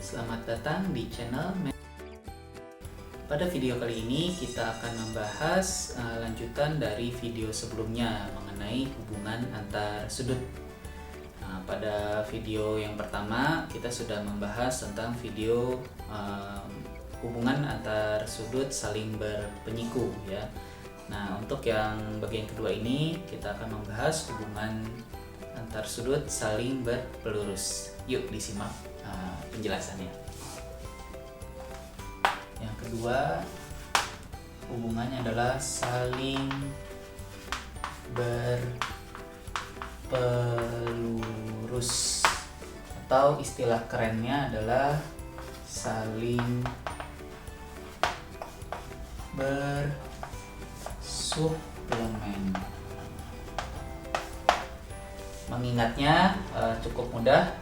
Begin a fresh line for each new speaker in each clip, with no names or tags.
Selamat datang di channel. Pada video kali ini kita akan membahas lanjutan dari video sebelumnya mengenai hubungan antar sudut. Pada video yang pertama kita sudah membahas tentang video hubungan antar sudut saling berpenyiku ya. Nah, untuk yang bagian kedua ini kita akan membahas hubungan antar sudut saling berpelurus. Yuk disimak penjelasannya. Yang kedua, hubungannya adalah saling berpelurus atau istilah kerennya adalah saling bersuplemen. Mengingatnya cukup mudah.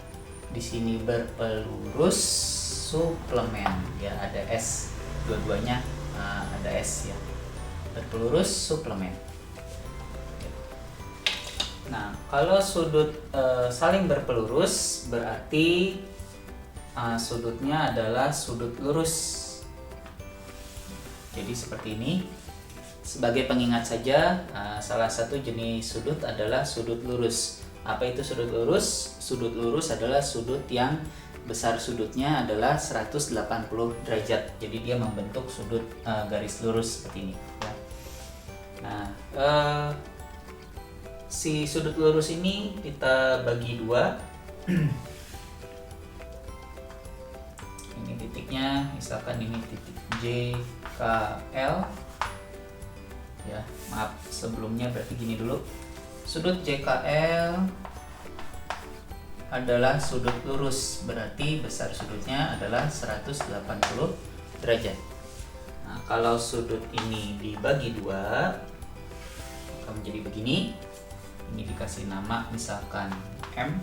Di sini berpelurus suplemen ya, ada S, dua-duanya ada S ya, berpelurus suplemen. Nah, kalau sudut saling berpelurus berarti sudutnya adalah sudut lurus. Jadi seperti ini. Sebagai pengingat saja, salah satu jenis sudut adalah sudut lurus. Apa itu sudut lurus? Sudut lurus adalah sudut yang besar sudutnya adalah 180 derajat. Jadi dia membentuk sudut garis lurus seperti ini ya. Nah, si sudut lurus ini kita bagi dua. Ini titiknya, misalkan ini titik J, K, L ya. Maaf, sebelumnya berarti gini dulu. Sudut JKL adalah sudut lurus, berarti besar sudutnya adalah 180 derajat. Nah, kalau sudut ini dibagi dua, akan menjadi begini. Ini dikasih nama misalkan M.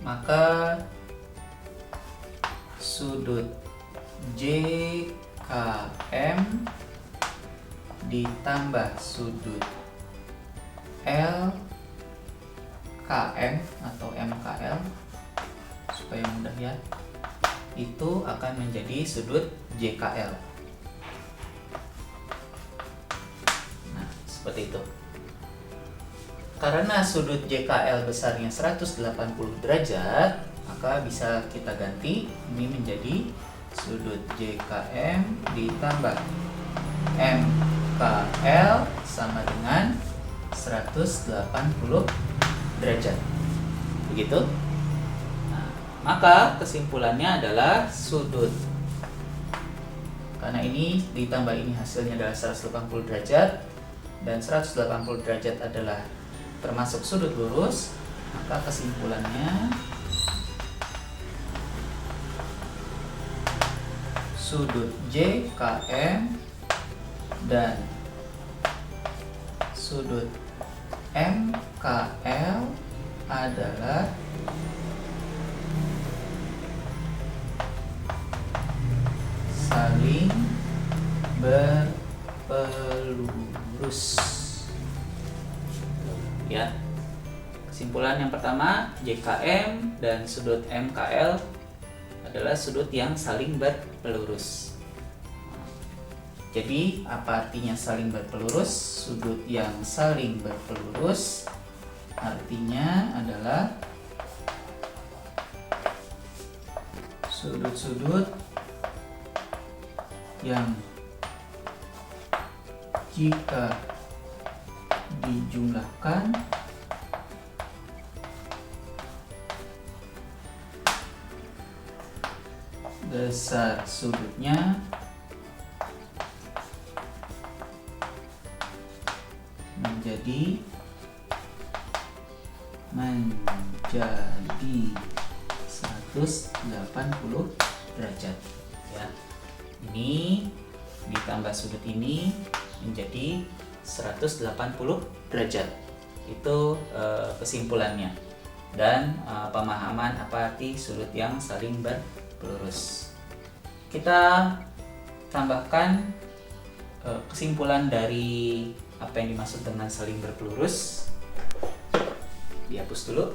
Maka sudut JKM ditambah sudut LKM atau MKL supaya mudah ya, itu akan menjadi sudut JKL. Nah, seperti itu. Karena sudut JKL besarnya 180 derajat, maka bisa kita ganti ini menjadi sudut JKM ditambah MKL sama dengan 180 derajat. Begitu. Nah, maka kesimpulannya adalah sudut, karena ini ditambah ini hasilnya adalah 180 derajat dan 180 derajat adalah termasuk sudut lurus, maka kesimpulannya sudut JKM dan sudut MKL adalah saling berpelurus. Ya. Kesimpulan yang pertama, JKM dan sudut MKL adalah sudut yang saling berpelurus. Jadi apa artinya saling berpelurus? Sudut yang saling berpelurus artinya adalah sudut-sudut yang jika dijumlahkan besar sudutnya menjadi 180 derajat ya. Ini ditambah sudut ini menjadi 180 derajat. Itu kesimpulannya dan pemahaman apa arti sudut yang saling berpelurus. Kita tambahkan kesimpulan dari apa yang dimaksud dengan saling berpelurus. dihapus dulu.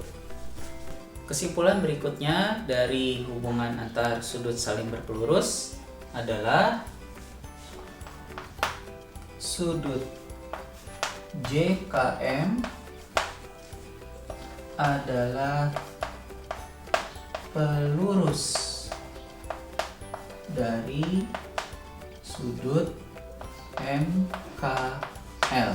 Kesimpulan berikutnya dari hubungan antar sudut saling berpelurus adalah sudut JKM adalah pelurus dari sudut MKL.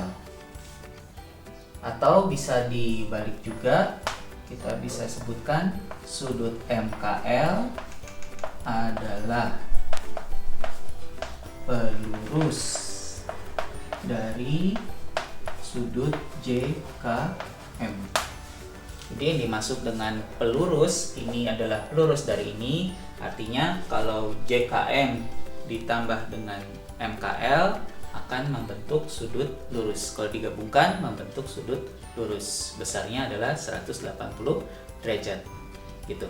Atau bisa dibalik juga, kita bisa sebutkan sudut MKL adalah pelurus dari sudut JKM. Jadi yang dimaksud dengan pelurus ini adalah pelurus dari ini, artinya kalau JKM ditambah dengan MKL akan membentuk sudut lurus. Kalau digabungkan membentuk sudut lurus. Besarnya adalah 180 derajat. Gitu.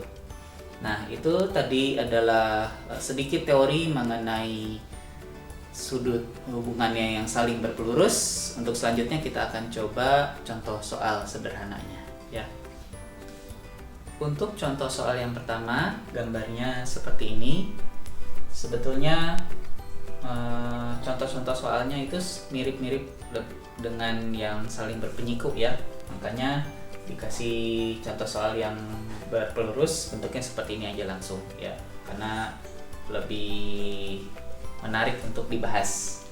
Nah, itu tadi adalah sedikit teori mengenai sudut hubungannya yang saling berpelurus. Untuk selanjutnya kita akan coba contoh soal sederhananya, ya. Untuk contoh soal yang pertama, gambarnya seperti ini. Sebetulnya contoh-contoh soalnya itu mirip-mirip dengan yang saling berpenyikut, ya. Makanya dikasih contoh soal yang berpelurus bentuknya seperti ini aja langsung, ya. Karena lebih menarik untuk dibahas.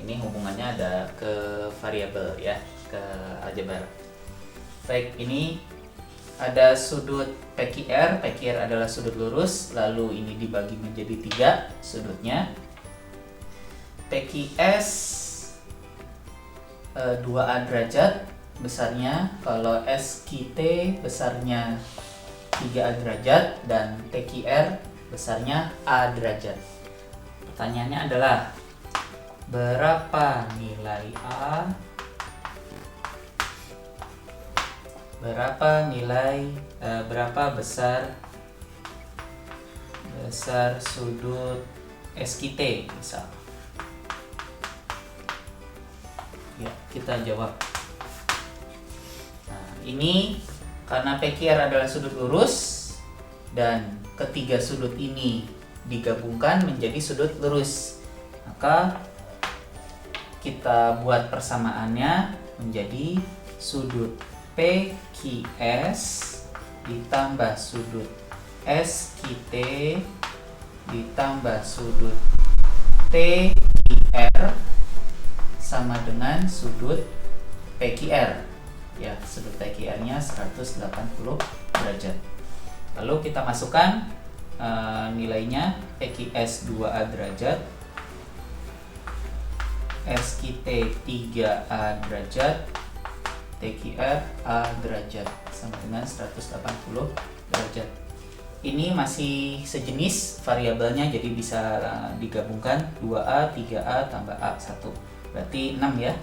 Ini hubungannya ada ke variabel, ya, ke aljabar. Baik, ini ada sudut PQR. PQR adalah sudut lurus, lalu ini dibagi menjadi 3 sudutnya. PQS 2A derajat besarnya, kalau SQT besarnya 3A derajat, dan TQR besarnya A derajat. Pertanyaannya adalah berapa nilai A, berapa besar sudut SQT misal. Ya, kita jawab. Nah, ini karena PQR adalah sudut lurus dan ketiga sudut ini digabungkan menjadi sudut lurus, maka kita buat persamaannya menjadi sudut PQS ditambah sudut SQT ditambah sudut TQR sama dengan sudut PQR, ya. Sudut PQR-nya 180 derajat. Lalu kita masukkan nilainya. PQS 2A derajat, SQT 3A derajat, TQR A derajat sama dengan 180 derajat. Ini masih sejenis variabelnya, jadi bisa digabungkan 2A, 3A tambah A1. Berarti 6, ya.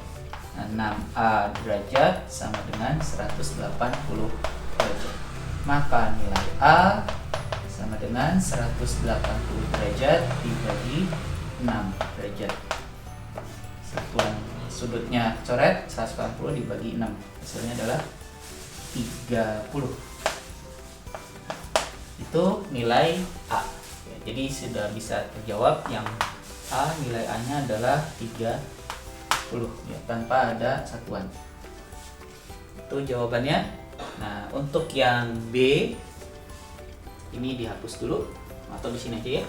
6A derajat sama dengan 180 derajat. Maka nilai A sama dengan 180 derajat dibagi 6 derajat. Satuan sudutnya coret, 180 dibagi 6. Hasilnya adalah 30. Itu nilai A. Ya, jadi sudah bisa terjawab yang A, nilai A-nya adalah 30, ya, tanpa ada satuan. Itu jawabannya. Nah, untuk yang B ini dihapus dulu atau di sini aja, ya.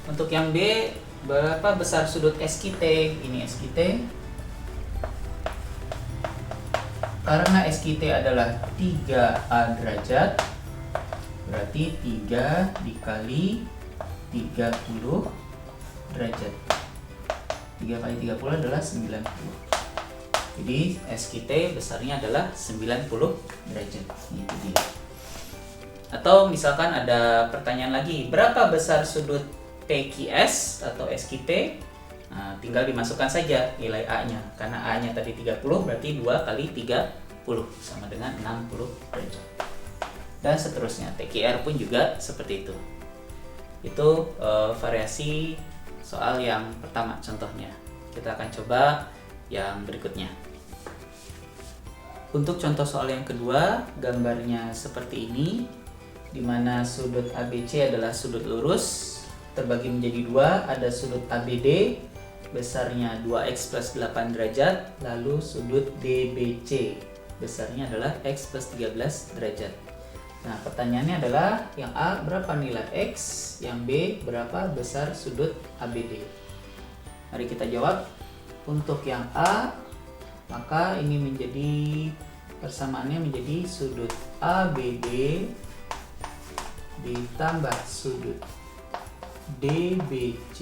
Untuk yang B, berapa besar sudut SQT? Ini SQT. Karena SQT adalah 3A derajat, berarti 3 dikali 30 derajat. 3 kali 30 adalah 90. Jadi SQT besarnya adalah 90 derajat. Itu dia. Atau misalkan ada pertanyaan lagi, berapa besar sudut PQS atau SQT? Nah, tinggal dimasukkan saja nilai A-nya. Karena A-nya tadi 30, berarti 2 kali 30 sama dengan 60 derajat. Dan seterusnya. TQR pun juga seperti itu. Itu variasi soal yang pertama contohnya. Kita akan coba yang berikutnya. Untuk contoh soal yang kedua, gambarnya seperti ini, di mana sudut ABC adalah sudut lurus, terbagi menjadi dua, ada sudut ABD, besarnya 2x plus 8 derajat, lalu sudut DBC, besarnya adalah x plus 13 derajat. Nah, pertanyaannya adalah yang A berapa nilai x, yang B berapa besar sudut ABD. Mari kita jawab. Untuk yang A, maka ini menjadi persamaannya menjadi sudut ABD ditambah sudut DBC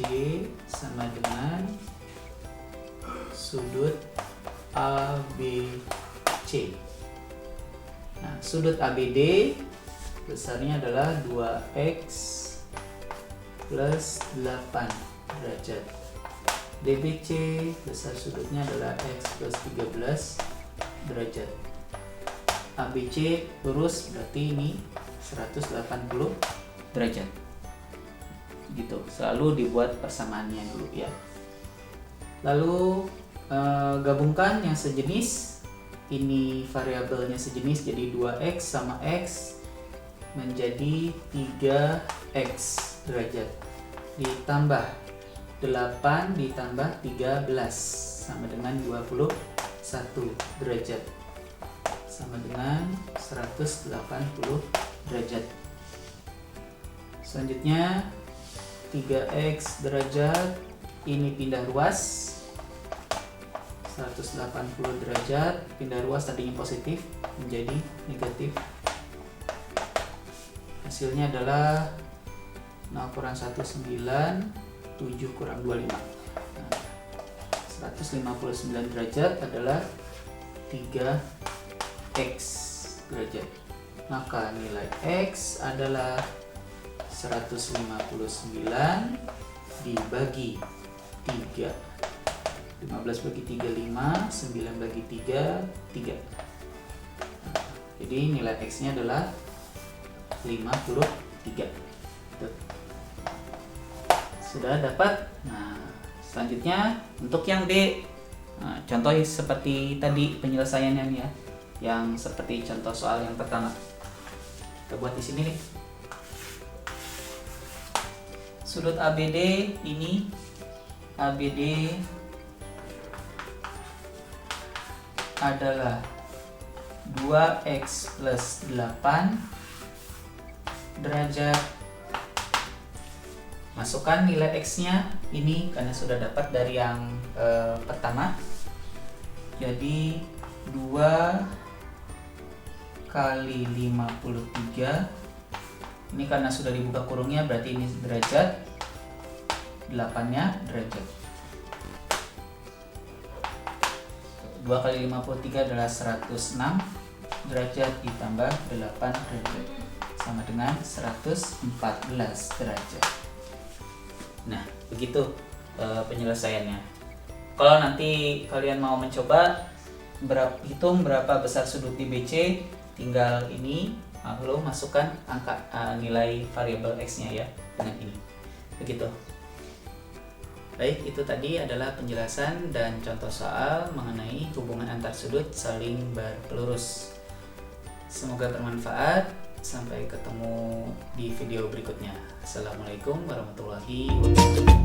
sama dengan sudut ABC. Nah, sudut ABD besarnya adalah 2x plus 8 derajat. DBC besar sudutnya adalah x plus 13 derajat. ABC lurus berarti ini 180 derajat. Gitu, selalu dibuat persamaannya dulu ya. Lalu gabungkan yang sejenis. Ini variabelnya sejenis, jadi 2x sama x menjadi 3x derajat. Ditambah 8 ditambah 13 sama dengan 21 derajat. Sama dengan 180 derajat. Selanjutnya 3x derajat ini pindah ruas, 180 derajat pindah ruas, tadinya positif menjadi negatif. Hasilnya adalah 0 kurang 1 9, 7 kurang 25. Nah, 159 derajat adalah 3x derajat. Maka nilai x adalah 159 dibagi 3. 15 bagi 3 5, 9 bagi 3 3. Jadi nilai x-nya adalah 53. Sudah dapat. Nah, selanjutnya untuk yang D. Nah, contoh seperti tadi penyelesaiannya nih ya. Yang seperti contoh soal yang pertama. Kita buat di sini nih. Sudut ABD ini, ABD adalah 2x plus 8 derajat. Masukkan nilai x-nya ini karena sudah dapat dari yang pertama. Jadi 2 kali 53. Ini karena sudah dibuka kurungnya berarti ini derajat, 8-nya derajat. 2 kali 53 adalah 106 derajat ditambah 8 derajat sama dengan 114 derajat. Nah, begitu penyelesaiannya. Kalau nanti kalian mau mencoba hitung berapa besar sudut DBC, tinggal ini lalu masukkan angka nilai variabel x-nya ya dengan ini. Begitu. Baik, itu tadi adalah penjelasan dan contoh soal mengenai hubungan antar sudut saling berpelurus. Semoga bermanfaat. Sampai ketemu di video berikutnya. Assalamualaikum warahmatullahi wabarakatuh.